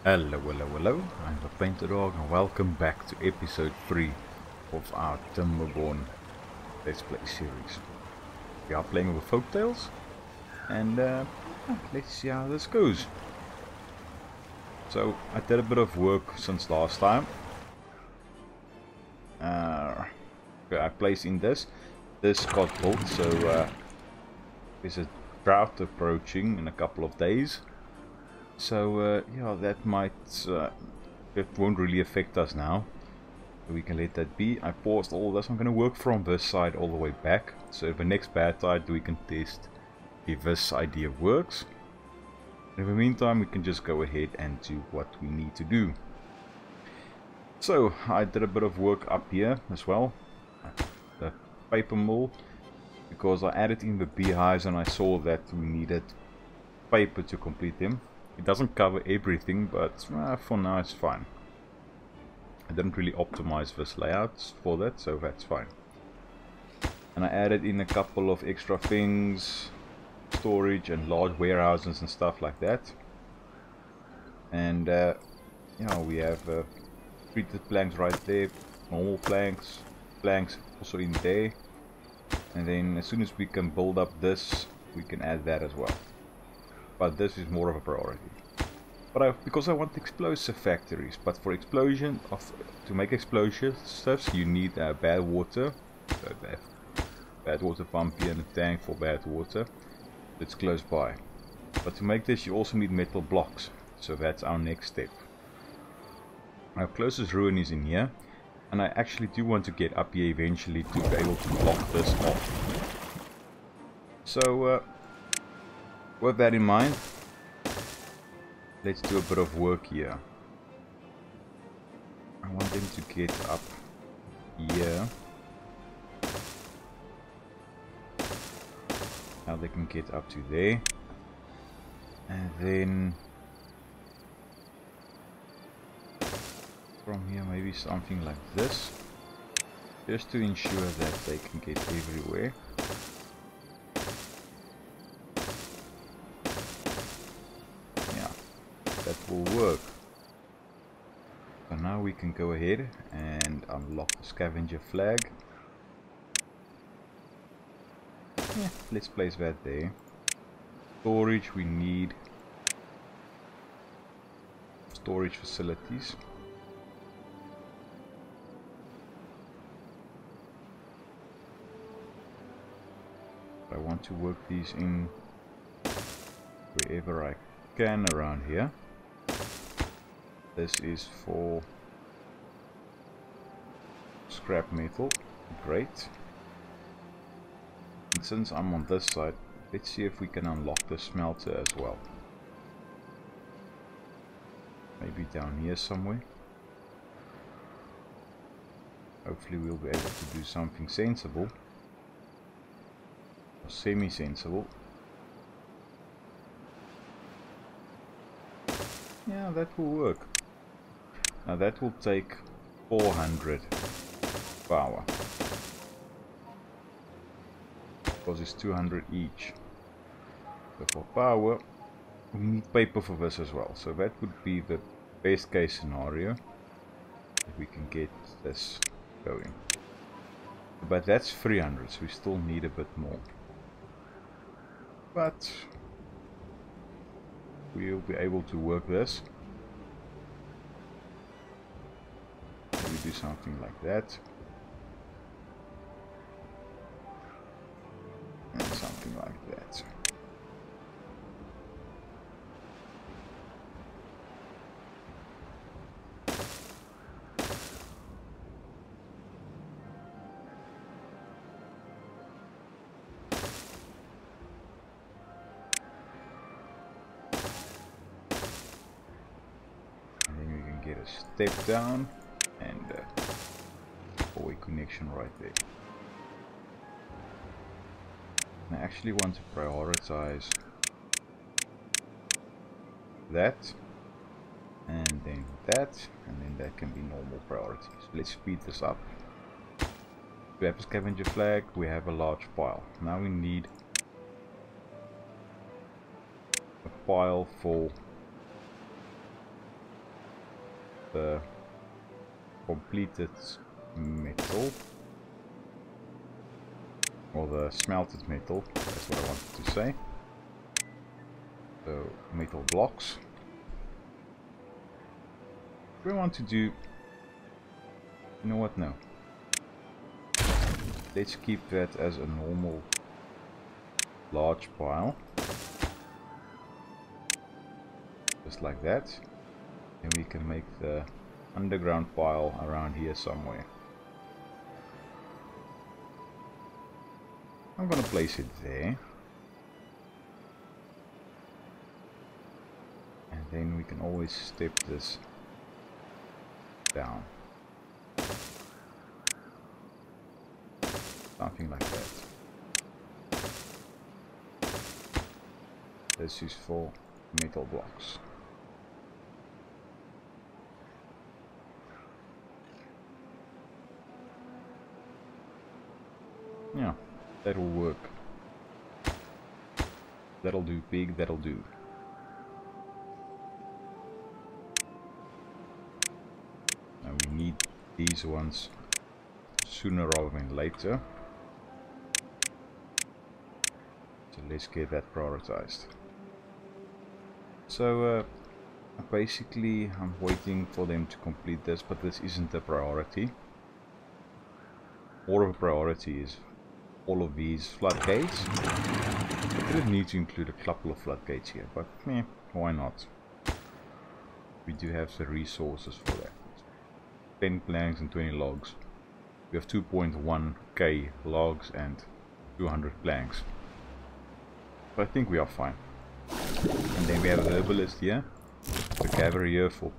Hello, hello, hello, I'm the PaintedDog and welcome back to episode 3 of our Timberborn Let's Play series. We are playing with folktales and let's see how this goes. So, I did a bit of work since last time. I placed in this got built, so there's a drought approaching in a couple of days. So yeah, that might it won't really affect us now. We can let that be. I paused all this. I'm going to work from this side all the way back. So the next Badtide we can test if this idea works. In the meantime, we can just go ahead and do what we need to do. So I did a bit of work up here as well. The paper mill, because I added in the beehives and I saw that we needed paper to complete them. It doesn't cover everything, but for now it's fine. I didn't really optimize this layout for that, so that's fine. And I added in a couple of extra things, storage and large warehouses and stuff like that. And you know, we have treated planks right there, normal planks also in there. And then as soon as we can build up this, we can add that as well. But this is more of a priority. But because I want explosive factories, but for to make explosives you need bad water, so bad water pump here and a tank for bad water. It's close by. But to make this you also need metal blocks, so that's our next step. Our closest ruin is in here, and I actually do want to get up here eventually to be able to block this off. So with that in mind, let's do a bit of work here. I want them to get up here. Now they can get up to there. And then from here maybe something like this. Just to ensure that they can get everywhere. That will work. So now we can go ahead and unlock the scavenger flag. Yeah, let's place that there. Storage, we need storage facilities. I want to work these in wherever I can around here. This is for scrap metal, great. And since I'm on this side, let's see if we can unlock the smelter as well. Maybe down here somewhere. Hopefully we'll be able to do something sensible. Or semi-sensible. Yeah, that will work. Now that will take 400 power. Because it's 200 each. So for power, we need paper for this as well. So that would be the best case scenario. If we can get this going. But that's 300, so we still need a bit more. But we'll be able to work this. Maybe do something like that. And something like that. Get a step down and four-way connection right there. I actually want to prioritize that and then that can be normal priorities. Let's speed this up. We have a scavenger flag, we have a large pile. Now we need a pile for the completed metal, or the smelted metal, that's what I wanted to say. So metal blocks. We want to do, you know what, no. Let's keep that as a normal large pile. Just like that. And we can make the underground pile around here somewhere. I'm gonna place it there. And then we can always step this down. Something like that. This is for metal blocks. Yeah, that'll work. That'll do, pig, that'll do. Now we need these ones sooner rather than later. So let's get that prioritized. So basically I'm waiting for them to complete this, but this isn't a priority. More of a priority is all of these floodgates. I didn't need to include a couple of floodgates here, but why not? We do have the resources for that. 10 planks and 20 logs. We have 2.1k logs and 200 planks. So I think we are fine. And then we have a herbalist here, the cavalry here for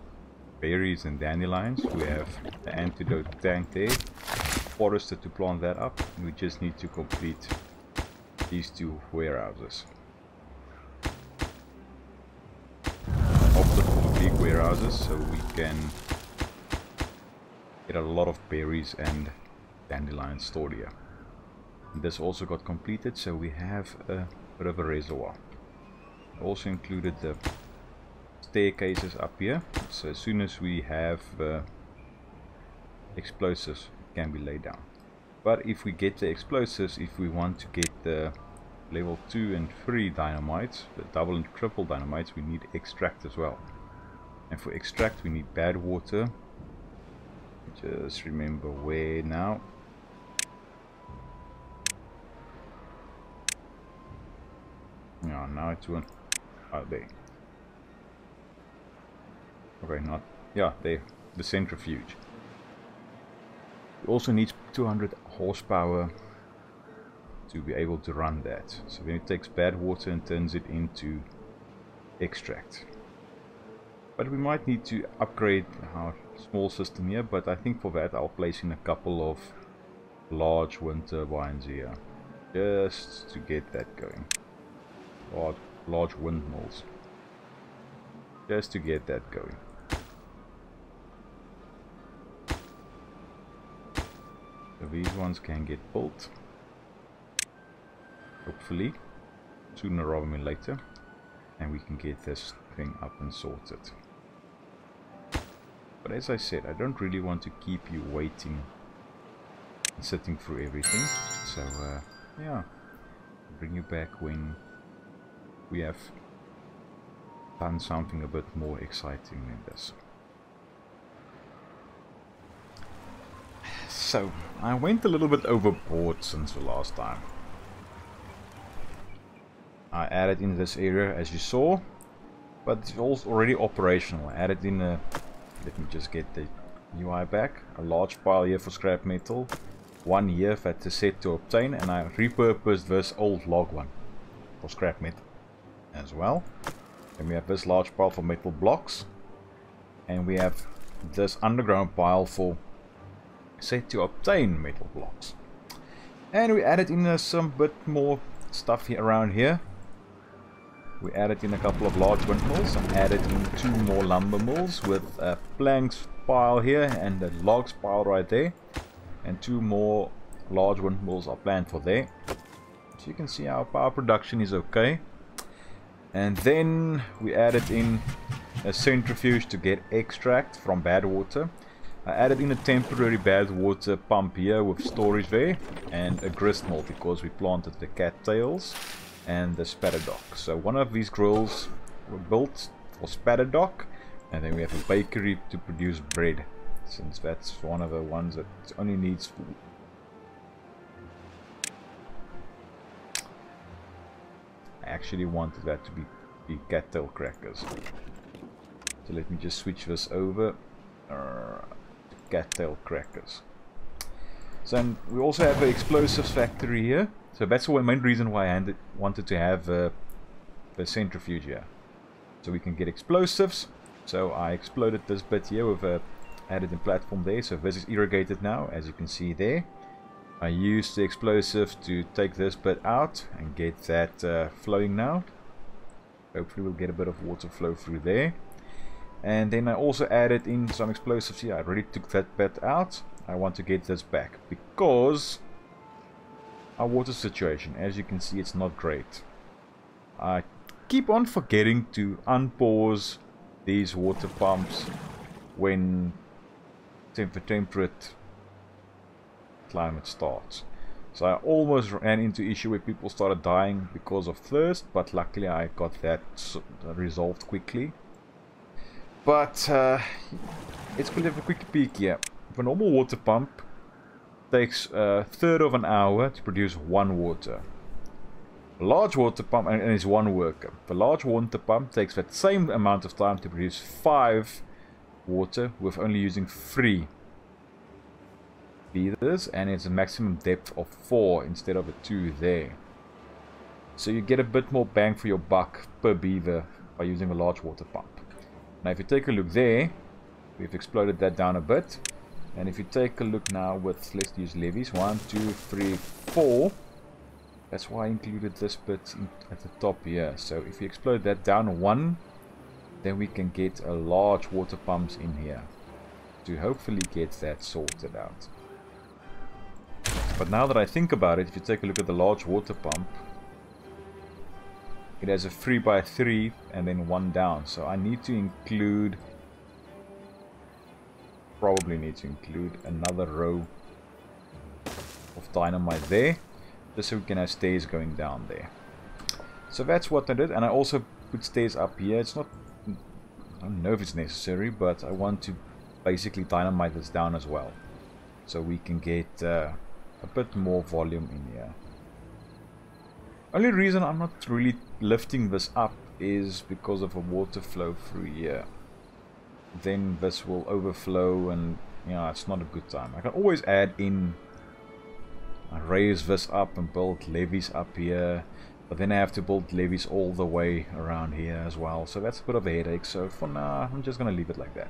berries and dandelions. We have the antidote tank there, forester to plant that up. We just need to complete these two warehouses. Opted for big warehouses so we can get a lot of berries and dandelions stored here. And this also got completed, so we have a bit of a reservoir. Also included the staircases up here, so as soon as we have explosives, it can be laid down. But if we get the explosives, if we want to get the level 2 and 3 dynamites, the double and triple dynamites, we need extract as well. And for extract we need bad water. Just remember where now. Yeah, now it's one. Oh, there. Okay, not. Yeah, there. The centrifuge. We also need 200 horsepower to be able to run that. So then it takes bad water and turns it into extract. But we might need to upgrade our small system here, but I think for that I'll place in a couple of large wind turbines here. Just to get that going. Large windmills. Just to get that going. So these ones can get built. Hopefully. Sooner rather than later. And we can get this thing up and sorted. But as I said, I don't really want to keep you waiting and sitting through everything. So yeah, I'll bring you back when we have done something a bit more exciting than this. So I went a little bit overboard since the last time. I added in this area as you saw, but it's also already operational. I added in a, let me just get the UI back, a large pile here for scrap metal, one here that is set to obtain, and I repurposed this old log one for scrap metal as well. And we have this large pile for metal blocks, and we have this underground pile for set to obtain metal blocks. And we added in some bit more stuff here around here. We added in a couple of large windmills and added in 2 more lumber mills with a planks pile here and a logs pile right there. And 2 more large windmills are planned for there. So you can see our power production is okay. And then we added in a centrifuge to get extract from bad water. I added in a temporary bad water pump here with storage there, and a grist mill because we planted the cattails and the PaintedDog. So one of these grills were built for PaintedDog, and then we have a bakery to produce bread, since that's one of the ones that only needs food. I actually wanted that to be cattail crackers. So let me just switch this over. Cattail crackers. So and we also have an explosives factory here. So that's the main reason why I wanted to have the centrifuge here. So we can get explosives. So I exploded this bit here with a added in platform there. So this is irrigated now, as you can see there. I used the explosive to take this bit out and get that flowing now. Hopefully we'll get a bit of water flow through there. And then I also added in some explosives here. I already took that bit out. I want to get this back because our water situation, as you can see, it's not great. I keep on forgetting to unpause these water pumps when temperate climate starts. So I almost ran into issue where people started dying because of thirst, but luckily I got that resolved quickly. But let's go have a quick peek here. A normal water pump takes a third of an hour to produce 1 water. A large water pump, and it's 1 worker. The large water pump takes that same amount of time to produce 5 water with only using 3 beavers, and it's a maximum depth of 4 instead of a 2 there. So you get a bit more bang for your buck per beaver by using a large water pump. Now if you take a look there, we've exploded that down a bit. And if you take a look now with, let's use levies, 1, 2, 3, 4. That's why I included this bit at the top here. So if you explode that down 1, then we can get a large water pumps in here to hopefully get that sorted out. But now that I think about it, if you take a look at the large water pump, it has a 3x3 and then 1 down. So I need to include, probably need to include another row of dynamite there, just so we can have stairs going down there. So that's what I did, and I also put stairs up here. It's not, I don't know if it's necessary, but I want to basically dynamite this down as well, so we can get a bit more volume in here. Only reason I'm not really lifting this up is because of a water flow through here. Then this will overflow, and yeah, it's not a good time. I can always add in, raise this up and build levees up here, but then I have to build levees all the way around here as well, so that's a bit of a headache. So for now I'm just gonna leave it like that.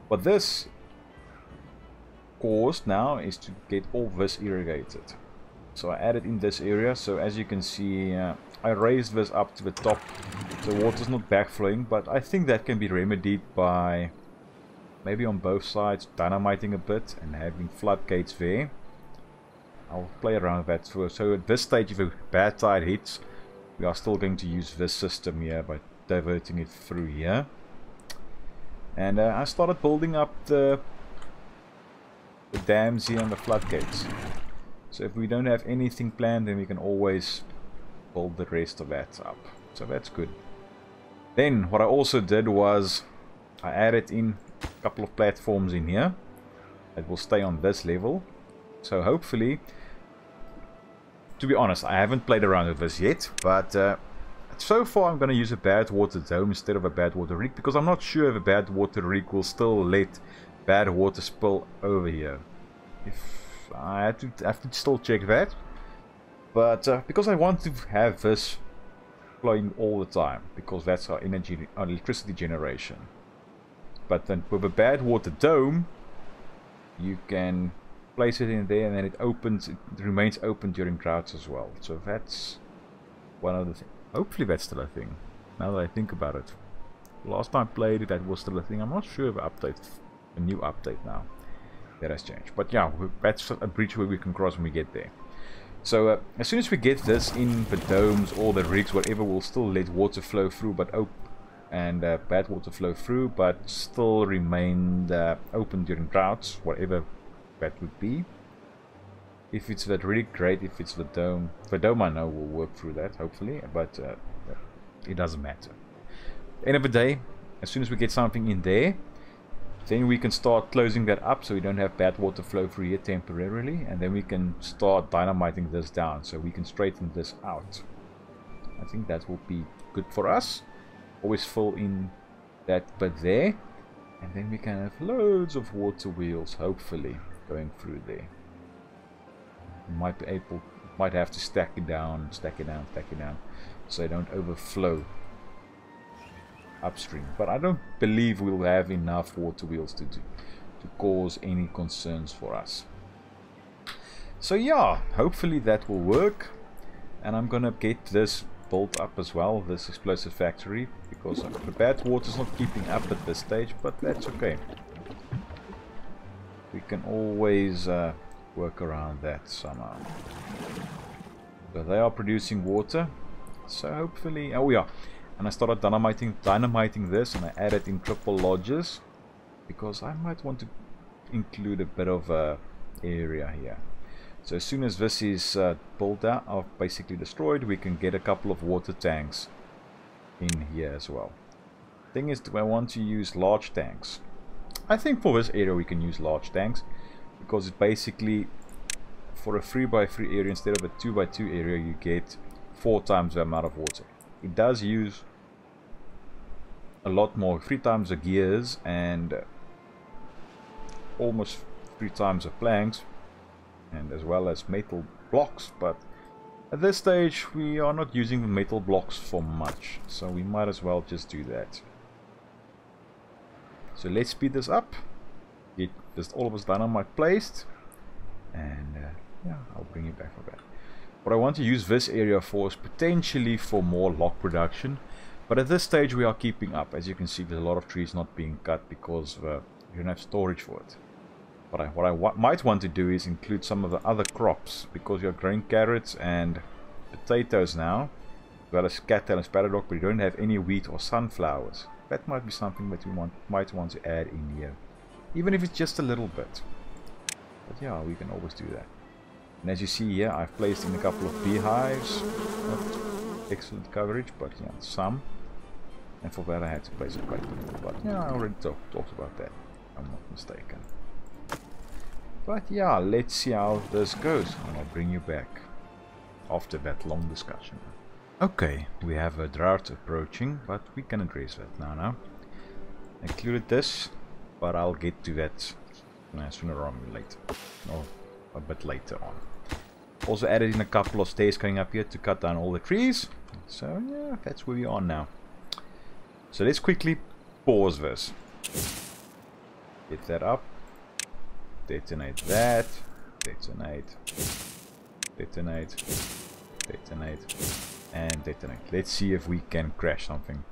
But this course now is to get all this irrigated. So I added in this area, so as you can see, I raised this up to the top, so water's not backflowing, but I think that can be remedied by maybe on both sides dynamiting a bit and having floodgates there. I'll play around with that first. So at this stage, if a bad tide hits, we are still going to use this system here by diverting it through here. And I started building up the dams here and the floodgates. So if we don't have anything planned, then we can always build the rest of that up. So that's good. Then what I also did was I added in a couple of platforms in here that will stay on this level. So hopefully, to be honest, I haven't played around with this yet, but so far I'm going to use a bad water dome instead of a bad water rig, because I'm not sure if a bad water rig will still let bad water spill over here. If I have to still check that, but because I want to have this flowing all the time, because that's our energy, our electricity generation. But then with a bad water dome, you can place it in there and then it opens, it remains open during droughts as well. So that's one of the things. Hopefully that's still a thing, now that I think about it. Last time I played it, that was still a thing. I'm not sure if a new update now that has changed. But yeah, that's a bridge where we can cross when we get there. So as soon as we get this in the domes or the rigs, whatever, will still let water flow through, but and bad water flow through, but still remain open during droughts, whatever that would be. If it's that, really great. If it's the dome, I know will work through that, hopefully, but it doesn't matter. End of the day, as soon as we get something in there, then we can start closing that up so we don't have bad water flow through here temporarily, and then we can start dynamiting this down so we can straighten this out. I think that will be good for us. Always fill in that bit there, and then we can have loads of water wheels, hopefully, going through there. Might have to stack it down, so they don't overflow upstream. But I don't believe we'll have enough water wheels to cause any concerns for us. So yeah, hopefully that will work, and I'm gonna get this built up as well, this explosive factory, because the bad water's not keeping up at this stage, but that's okay. We can always work around that somehow. But they are producing water, so hopefully, oh yeah, and I started dynamiting this, and I added in triple lodges because I might want to include a bit of area here. So as soon as this is built out, or basically destroyed, we can get a couple of water tanks in here as well. Thing is, do I want to use large tanks? I think for this area we can use large tanks, because it basically, for a 3x3 area instead of a 2x2 area, you get 4 times the amount of water. It does use a lot more, 3 times the gears and almost 3 times the planks, and as well as metal blocks, but at this stage we are not using the metal blocks for much, so we might as well just do that. So let's speed this up, get just all of this dynamite placed, and yeah, I'll bring you back for that. What I want to use this area for is potentially for more log production, but at this stage we are keeping up. As you can see, there's a lot of trees not being cut because we don't have storage for it. But what I might want to do is include some of the other crops, because you're growing carrots and potatoes now, as well as cattle and PaintedDog, but you don't have any wheat or sunflowers. That might be something that we might want to add in here, even if it's just a little bit. But yeah, we can always do that. And as you see here, I've placed in a couple of beehives. Not excellent coverage, but yeah, some. And for that I had to place a plate. But yeah, I already talked about that, if I'm not mistaken. But yeah, let's see how this goes, and I'll bring you back after that long discussion. Okay, we have a drought approaching, but we can address that now. I included this, but I'll get to that sooner or later, or a bit later on. Also added in a couple of stairs coming up here to cut down all the trees. So yeah, that's where we are now. So let's quickly pause this. Get that up. Detonate that. Detonate. Detonate. Detonate. And detonate. Let's see if we can crash something.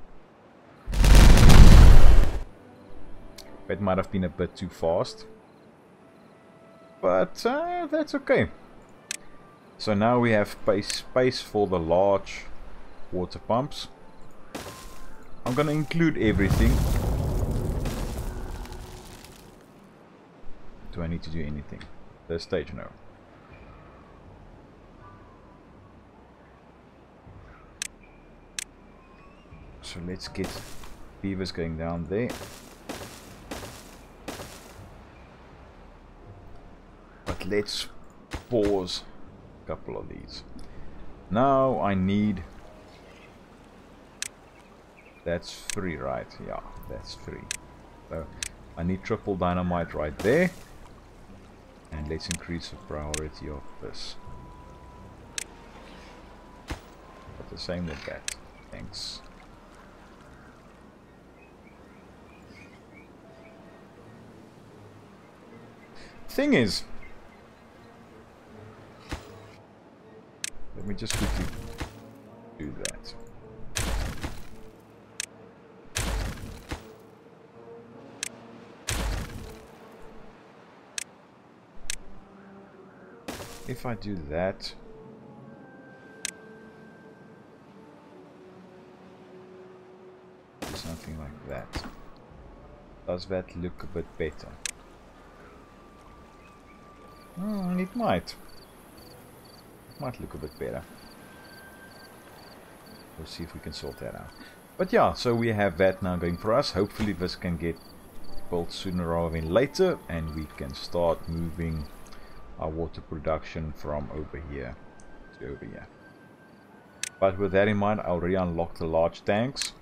That might have been a bit too fast, but that's okay. So now we have space for the large water pumps. I'm gonna include everything. Do I need to do anything? This stage, no. So let's get beavers going down there. But let's pause a couple of these. Now I need... That's 3, right? Yeah, that's 3. So I need triple dynamite right there. And let's increase the priority of this. But the same with that. Thanks. Thing is, let me just quickly do that. If I do that, do some something like that. Does that look a bit better? It might. It might look a bit better. We'll see if we can sort that out. But yeah, so we have that now going for us. Hopefully this can get built sooner rather than later, and we can start moving our water production from over here to over here. But with that in mind, I already unlocked the large tanks.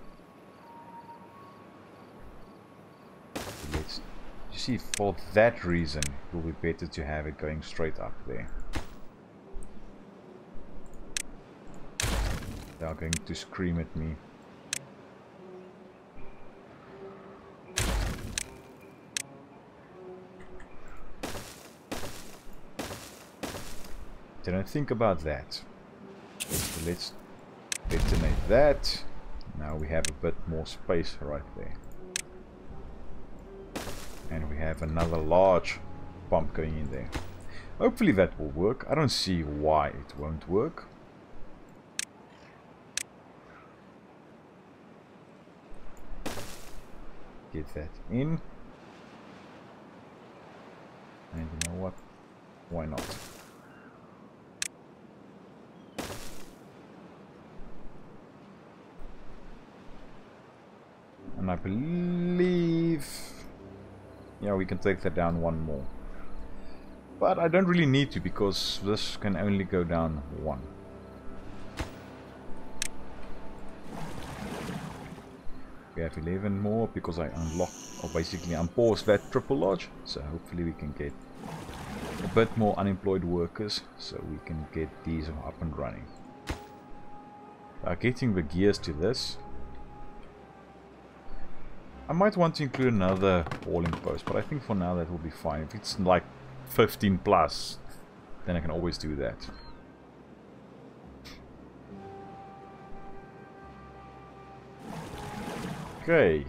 Let's, you see, for that reason, it will be better to have it going straight up there. They are going to scream at me. Didn't think about that. So let's detonate that. Now we have a bit more space right there. And we have another large pump going in there. Hopefully that will work. I don't see why it won't work. Get that in. And you know what? Why not? And I believe, yeah, we can take that down one more. But I don't really need to, because this can only go down one. We have 11 more because I unlocked, or basically unpaused that triple lodge. So hopefully we can get a bit more unemployed workers, so we can get these up and running. Getting the gears to this. I might want to include another hauling post, but I think for now that will be fine. If it's like 15 plus, then I can always do that. Okay.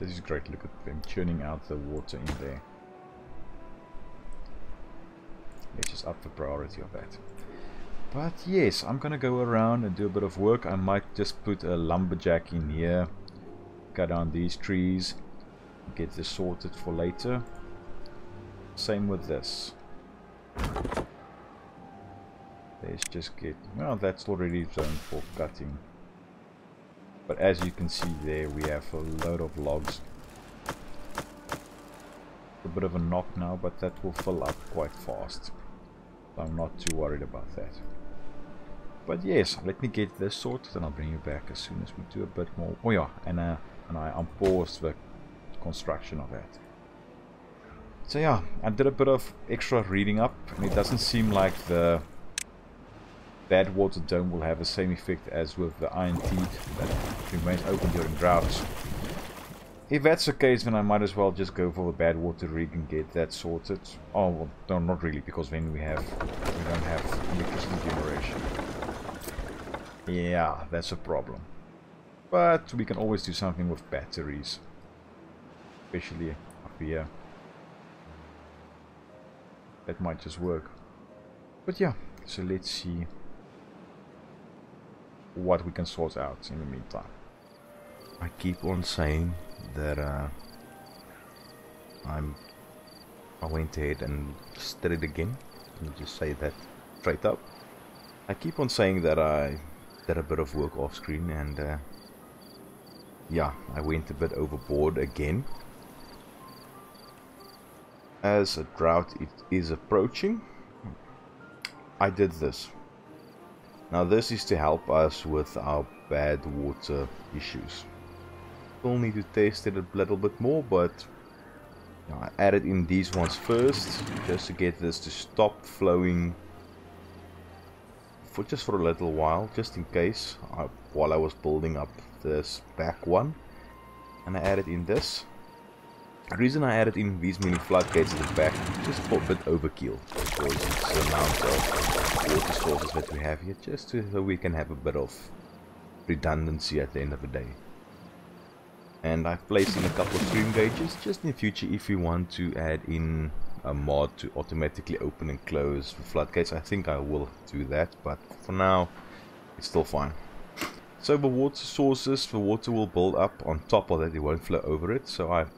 This is great. Look at them churning out the water in there. Let's just up the priority of that. But yes, I'm gonna go around and do a bit of work. I might just put a lumberjack in here, cut down these trees, get this sorted for later. Same with this. Let's just get, well, that's already zoned for cutting. But as you can see there, we have a load of logs. A bit of a knock now, but that will fill up quite fast. So I'm not too worried about that. But yes, let me get this sorted and I'll bring you back as soon as we do a bit more. Oh yeah, and I unpaused the construction of that. So yeah, I did a bit of extra reading up, and it doesn't seem like the bad water dome will have the same effect as with the iron teeth that remains open during droughts. If that's the case, then I might as well just go for the bad water rig and get that sorted. Oh, well, no, not really, because then we don't have electricity generation. Yeah, that's a problem. But we can always do something with batteries, especially up here. That might just work. But yeah, so let's see what we can sort out in the meantime. I keep on saying that I went ahead and just did it again. Let me just say that straight up. I keep on saying that I did a bit of work off screen, and yeah, I went a bit overboard again. As a drought is approaching, I did this. Now this is to help us with our bad water issues. Still need to test it a little bit more, but I added in these ones first, just to get this to stop flowing for just for a little while, just in case, while I was building up this back one. And I added in this. The reason I added in these mini floodgates at the back, just for a bit overkill, because it's the amount of water sources that we have here, just so we can have a bit of redundancy at the end of the day. And I've placed in a couple of stream gauges, just in the future if we want to add in a mod to automatically open and close the floodgates. I think I will do that, but for now it's still fine. So the water sources, the water will build up on top of it, it won't flow over it. So I've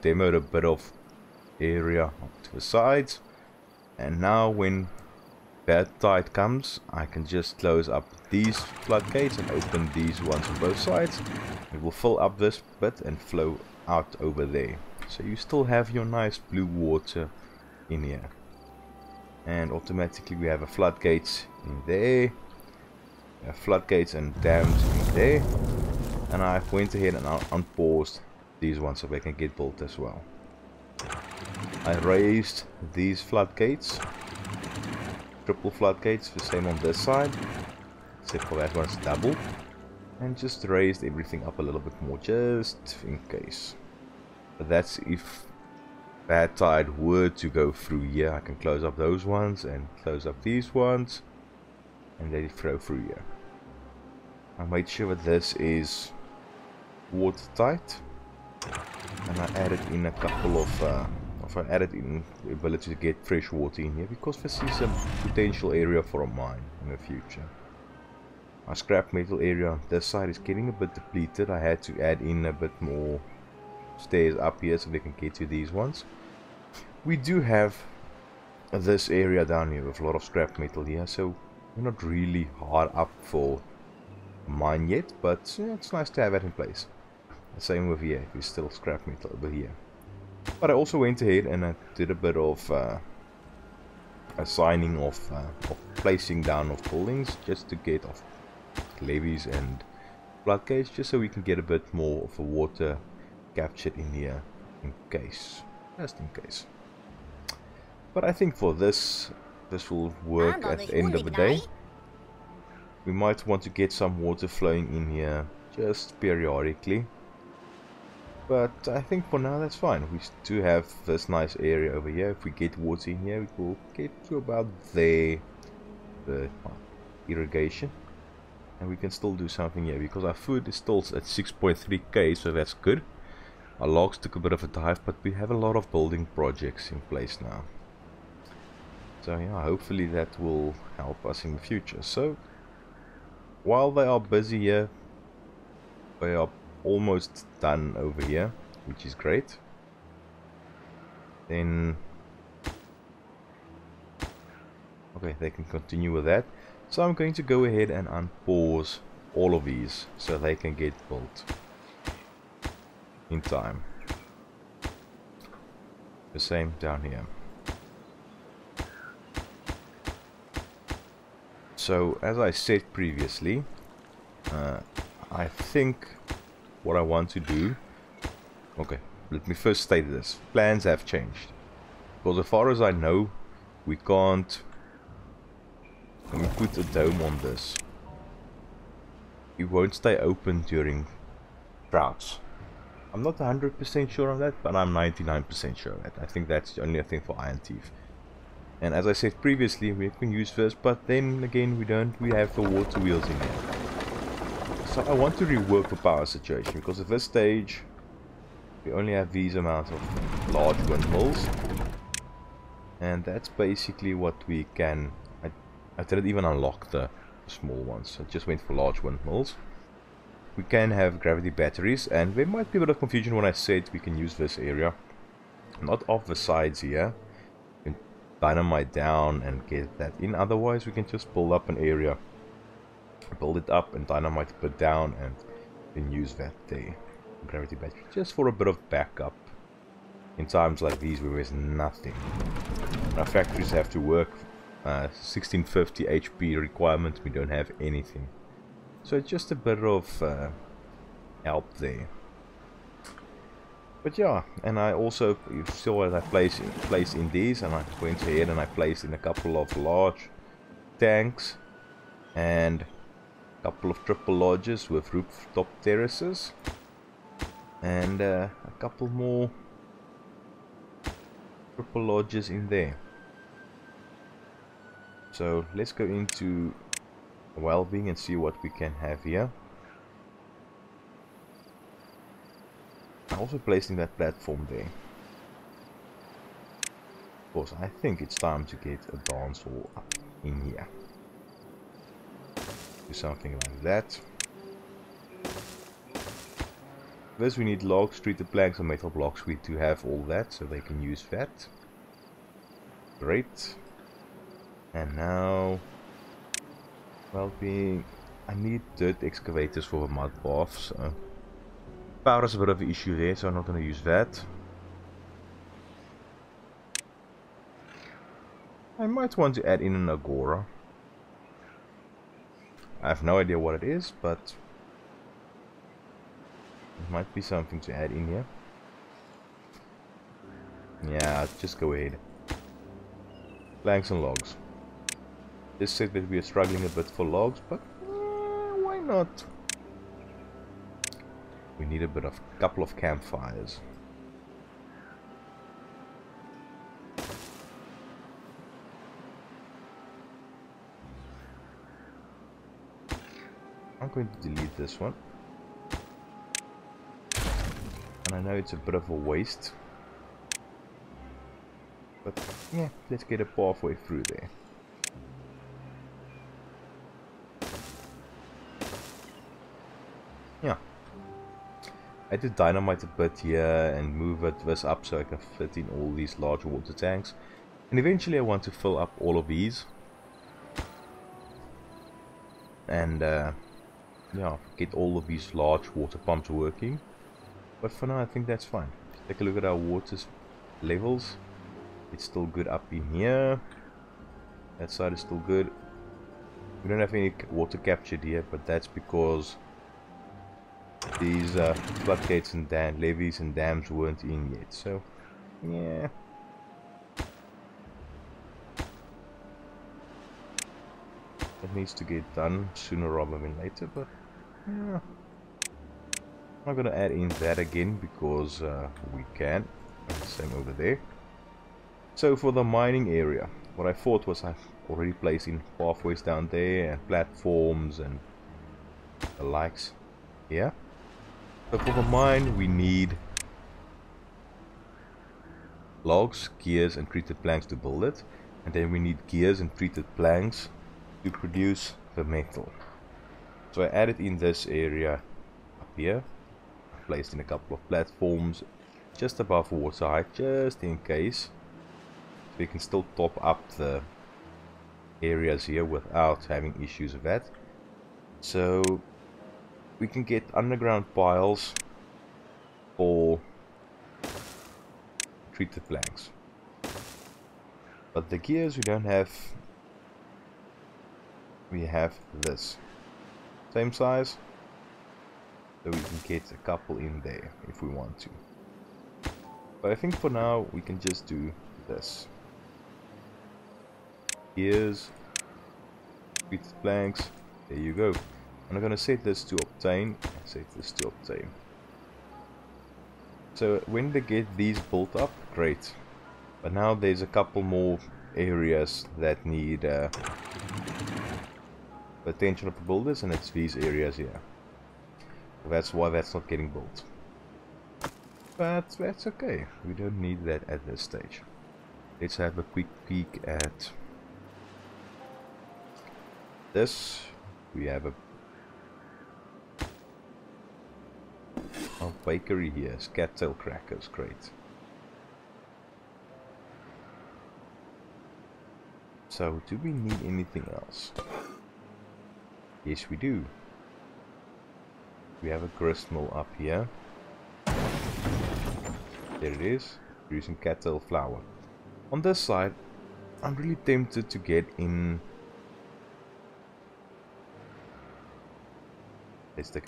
demoed a bit of area to the sides, and now when bad tide comes, I can just close up these floodgates and open these ones on both sides. It will fill up this bit and flow out over there. So you still have your nice blue water in here. And automatically we have a floodgates in there, floodgates and dams in there. And I went ahead and unpaused these ones so they can get built as well. I raised these floodgates, triple floodgates, the same on this side, except for that one's double, and just raised everything up a little bit more just in case. But that's if bad tide were to go through here. I can close up those ones and close up these ones, and let it flow through here. I made sure that this is watertight, and I added in a couple of I added in the ability to get fresh water in here, because this is a potential area for a mine in the future. My scrap metal area on this side is getting a bit depleted. I had to add in a bit more stairs up here so we can get to these ones. We do have this area down here with a lot of scrap metal here, so we're not really hard up for a mine yet, but yeah, it's nice to have it in place. The same with here, there's still scrap metal over here. But I also went ahead and I did a bit of assigning of placing down of buildings, just to get off levees and floodgates, just so we can get a bit more of the water captured in here, in case, just in case. But I think for this will work at the end of the day. We might want to get some water flowing in here just periodically, but I think for now that's fine. We do have this nice area over here. If we get water in here, we will get to about there, the irrigation, and we can still do something here because our food is still at 6.3k, so that's good. Our logs took a bit of a dive, but we have a lot of building projects in place now. So yeah, hopefully that will help us in the future. So while they are busy here, they are almost done over here, which is great. Then okay, they can continue with that. So I'm going to go ahead and unpause all of these so they can get built in time. The same down here. So as I said previously, I think what I want to do, okay, let me first state this. Plans have changed. Because as far as I know, we can't, let me put a dome on this. It won't stay open during droughts. I'm not 100% sure on that, but I'm 99% sure of that. I think that's the only thing for Iron Teeth. And as I said previously, we can use this, but then again we have the water wheels in here. So I want to rework the power situation, because at this stage we only have these amounts of large windmills, and that's basically what we can. I didn't even unlock the small ones, I just went for large windmills. We can have gravity batteries, and there might be a bit of confusion when I said we can use this area, not off the sides here. We can dynamite down and get that in, otherwise we can just build up an area, build it up and dynamite it down, and then use that there, gravity battery, just for a bit of backup in times like these where there's nothing. Our factories have to work 1650 HP requirement, we don't have anything, so it's just a bit of help there. But yeah, and I also, you saw that I placed in these, and I went ahead and I placed in a couple of large tanks and a couple of triple lodges with rooftop terraces, and a couple more triple lodges in there. So let's go into well-being and see what we can have here. I'm also placing that platform there. Of course, I think it's time to get a dance hall up in here. Do something like that. First we need logs, treated planks and metal blocks. We do have all that, so they can use that. Great. And now, well, I need dirt excavators for the mud bath, so power is a bit of an issue there, so I'm not going to use that. I might want to add in an agora. I have no idea what it is, but it might be something to add in here. Yeah, just go ahead. Planks and logs. This said that we are struggling a bit for logs, but why not? We need a couple of campfires. I'm going to delete this one. And I know it's a bit of a waste. But yeah, let's get a pathway through there. Yeah. I had to dynamite a bit here and move this up so I can fit in all these large water tanks. And eventually I want to fill up all of these. And yeah, get all of these large water pumps working. But for now I think that's fine. Take a look at our water levels. It's still good up in here. That side is still good. We don't have any water captured here, but that's because these floodgates and levees and dams weren't in yet. So, yeah. It needs to get done sooner rather than later, but yeah. I'm not going to add in that again because we can. And the same over there. So for the mining area, what I thought was I've already placed in pathways down there and platforms and the likes here. So for the mine we need logs, gears and treated planks to build it. And then we need gears and treated planks to produce the metal. So I added in this area up here. I placed in a couple of platforms just above water height, just in case. So you can still top up the areas here without having issues with that. So we can get underground piles for treated planks. But the gears we don't have. We have this. Same size. So we can get a couple in there if we want to. But I think for now we can just do this. Gears, treated planks, there you go. And I'm going to set this to obtain, So when they get these built up, great. But now there's a couple more areas that need the attention of the builders, and it's these areas here. So that's why that's not getting built. But that's okay, we don't need that at this stage. Let's have a quick peek at this. We have a bakery here, cattail crackers, great. So do we need anything else? Yes we do. We have a grist mill up here. There it is, producing cattail flour. On this side, I'm really tempted to get in. Let's take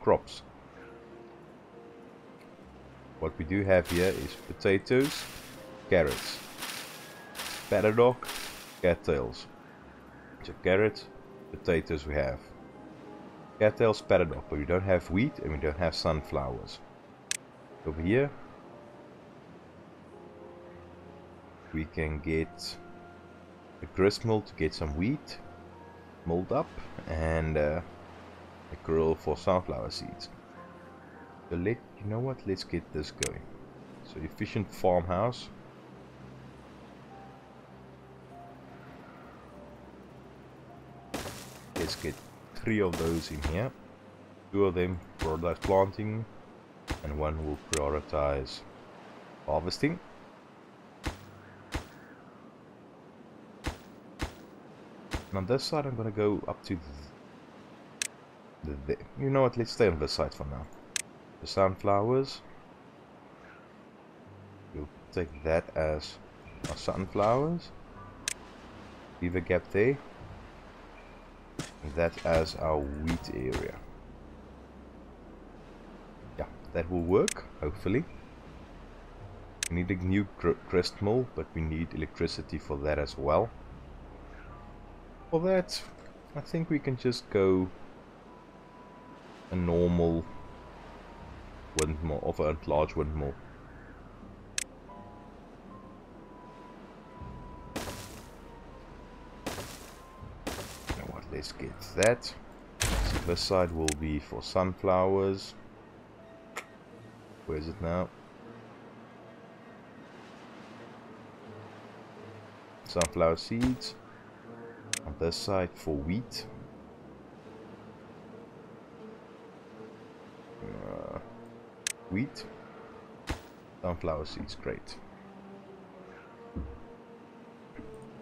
crops. What we do have here is potatoes, carrots, PaintedDog, cattails. So carrots, potatoes we have. Cattails, PaintedDog, but we don't have wheat and we don't have sunflowers. Over here we can get a grist mill to get some wheat milled up and a grill for sunflower seeds. So you know what, let's get this going. So efficient farmhouse. Let's get 3 of those in here. 2 of them prioritize planting, and 1 will prioritize harvesting. And on this side I'm gonna go up to you know what, let's stay on this side for now. The sunflowers, we'll take that as our sunflowers, leave a gap there, and that as our wheat area. Yeah, that will work, hopefully. We need a new grist mill, but we need electricity for that as well. For that, I think we can just go a normal windmill, of a large windmill. You know what, let's get that. So this side will be for sunflowers. Where is it now? Sunflower seeds. On this side for wheat. Wheat. Sunflower seeds, great.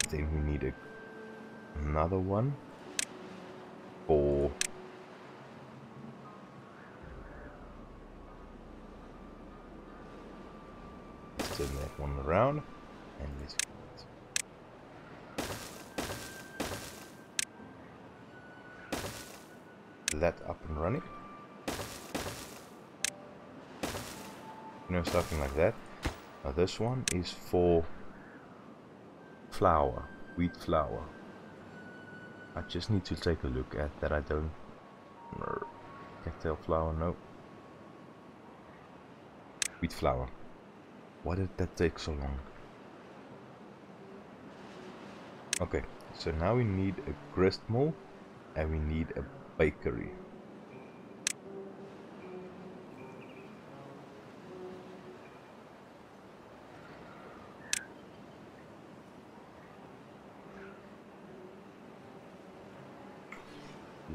Then we need another one for let's turn that one around and let's get that up and running. You know, something like that. Now this one is for flour, wheat flour. I just need to take a look at that. I don't can't tell flour, no. Wheat flour. Why did that take so long? Okay, so now we need a grist mill and we need a bakery.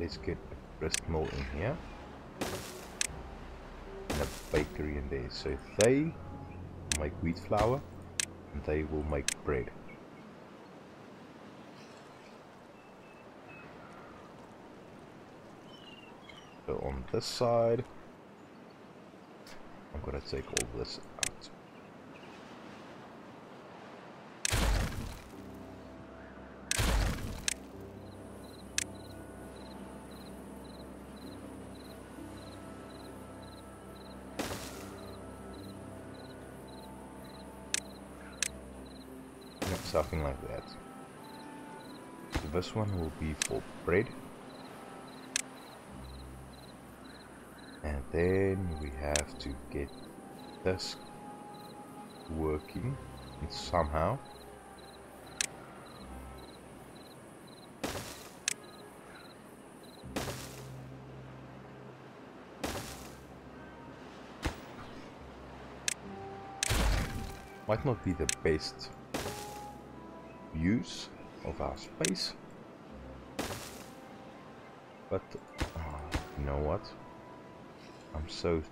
Let's get a grist mill in here and a bakery in there. So they make wheat flour and they will make bread. So on this side I'm gonna take all this out. Something like that. So this one will be for bread. And then we have to get this working somehow. Might not be the best use of our space, but you know what, I'm so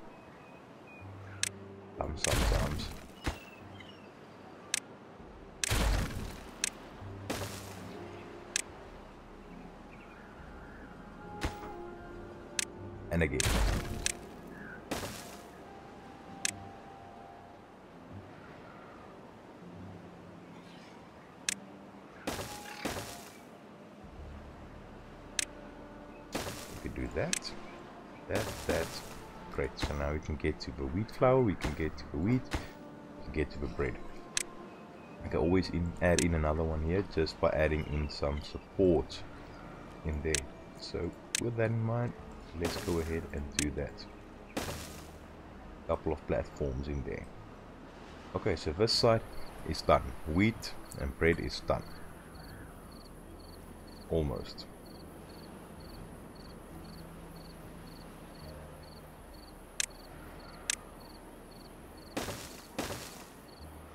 dumb sometimes. And again. That's great. So now we can get to the wheat flour, we can get to the wheat, we can get to the bread. I can always add in another one here just by adding in some support in there. So with that in mind, let's go ahead and do that. A couple of platforms in there. Okay, so this side is done. Wheat and bread is done. Almost.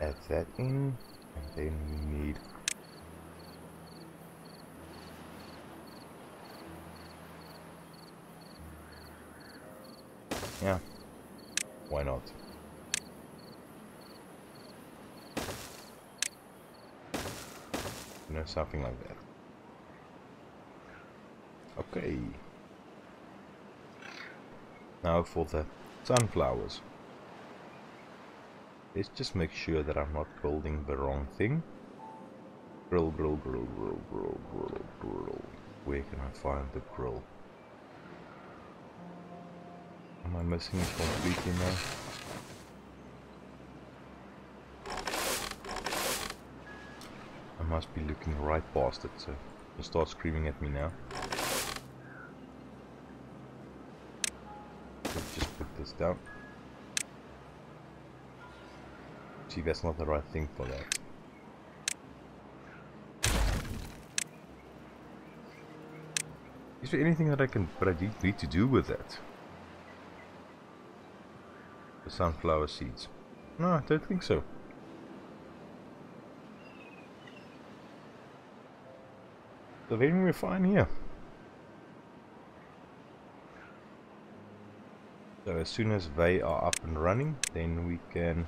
Add that in, and then we need Yeah, why not? You know, something like that. Okay. Now for the sunflowers. Let's just make sure that I'm not building the wrong thing. Grill, grill, grill, grill, grill, grill, grill. Where can I find the grill? Am I missing it completely now? I must be looking right past it, so it'll start screaming at me now. Let's just put this down. See, that's not the right thing for that. Is there anything that I need to do with that? The sunflower seeds. No, I don't think so. So then we're fine here. So as soon as they are up and running, then we can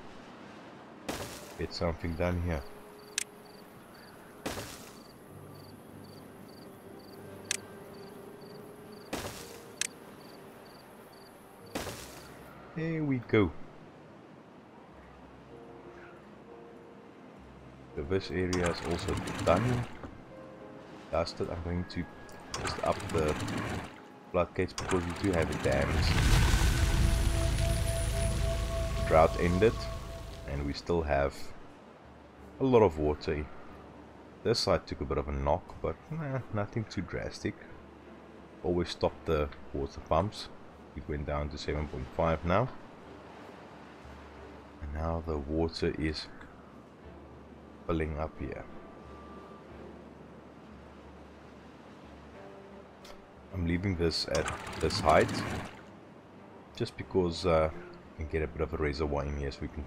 get something done here. There we go. So this area is also done. Dusted. I'm going to just up the floodgates because we do have dams. Drought ended and we still have a lot of water. This side took a bit of a knock, but nothing too drastic. Always stopped the water pumps. It went down to 7.5 now. And now the water is filling up here. I'm leaving this at this height just because I can get a bit of a reservoir in here, so we can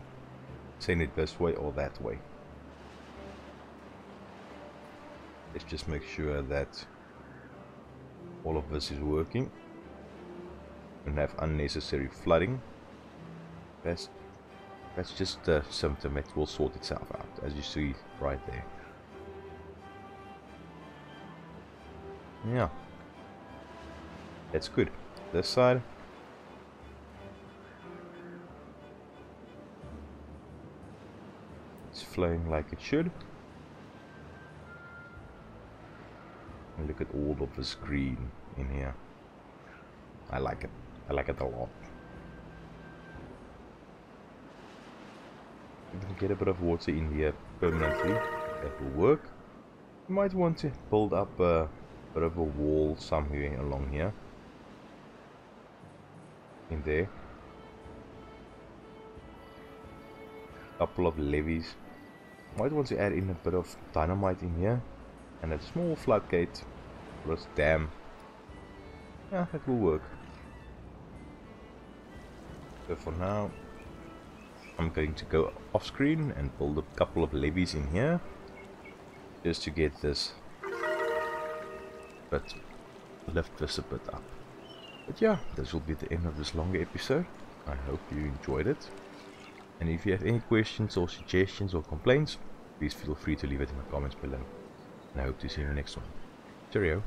send it this way or that way. Let's just make sure that all of this is working. Don't have unnecessary flooding. That's just a symptom. It will sort itself out, as you see right there. Yeah, that's good. This side, it's flowing like it should. And look at all of this green in here. I like it. I like it a lot. You can get a bit of water in here permanently. That will work. You might want to build up a bit of a wall somewhere along here. In there. Couple of levees. Might want to add in a bit of dynamite in here. And a small floodgate for this dam. Yeah, that will work. So for now, I'm going to go off screen and build a couple of levees in here, just to get this, but lift this a bit up. But yeah, this will be the end of this longer episode. I hope you enjoyed it. And if you have any questions or suggestions or complaints, please feel free to leave it in the comments below. And I hope to see you in the next one. Cheerio.